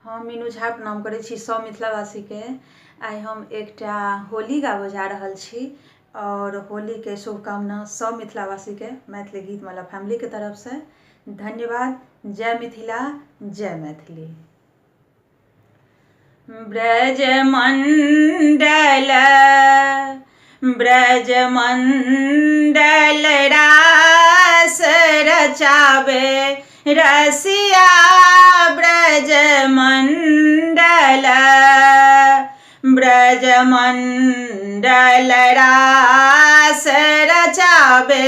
हम मीनू झा प्रणाम करै छी सब मिथिलावासी के। आइ हम एकटा होली गाबऽ जा रहल छी और होली के शुभकामना सब मिथिलावासी के मैथिली गीतमाला फैमिली के तरफ से। धन्यवाद। जय मिथिला, जय मैथिली। ब्रजमंडल रास रचावे रसिया ब्रजमंडल रास रचावे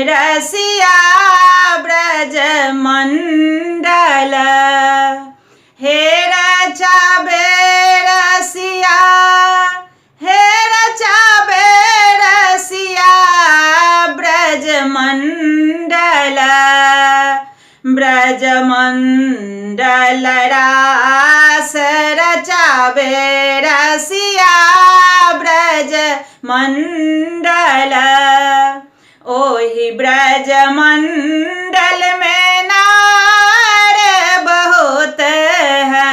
रसिया ब्रजमंडल हे रचावे रसिया हे रचावे रसिया ब्रजमंडल ब्रजमंडल रास रचावे रसिया ब्रजमंडल। ओहि ब्रजमंडल में नार बहुत है,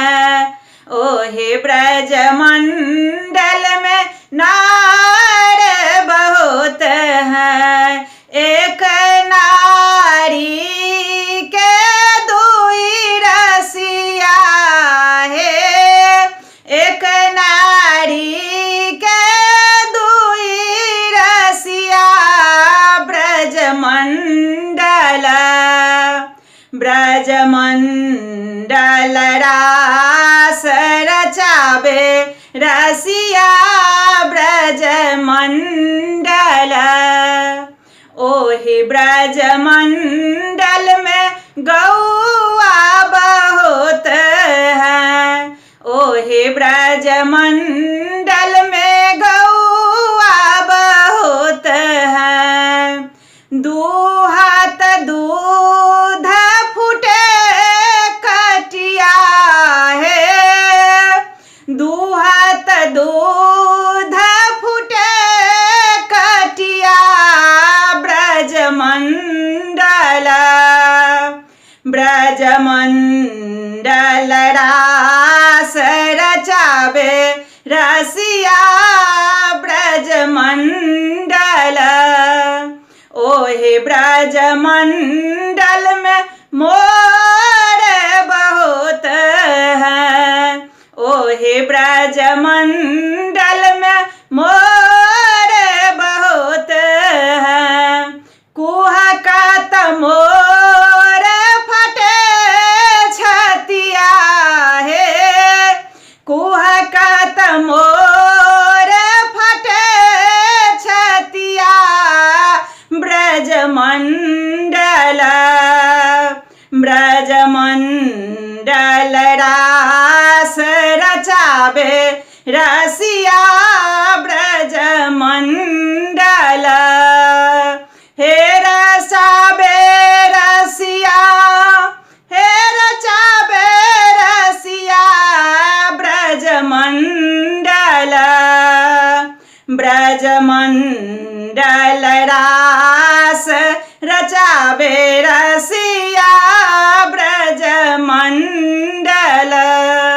ओहि ब्रजमंडल में नार बहुत है। एक नारी के दुई रसिया है, एक नारी के दुई रसिया ब्रजमंडल ब्रजमंडल रास रचावे रसिया ब्रजमंडल। ओहि ब्रजमंडल में गौआ बहुत है, ओहि ब्रजमंडल में गौआ बहुत है। दू हाथ दूध फूटे कटिया है, दू हाथ दूध फूटे कटिया ब्रजमंडल ब्रजमंडल रास रचावे रसिया ब्रजमंडल। ओहि ब्रजमंडल में मोर बहुत है, ओहि ब्रजमंडल में मोर बहुत है। कुहकत मोर फटे छतिया है, कुहकत मोर फटे छतिया ब्रजमंडल ब्रजमंडल रास रचावे रसिया ब्रजमंडल। हे रचावे रसिया हे रचावे रसिया ब्रजमंडल ब्रजमंडल रास रचावे रसिया ब्रजमंडल।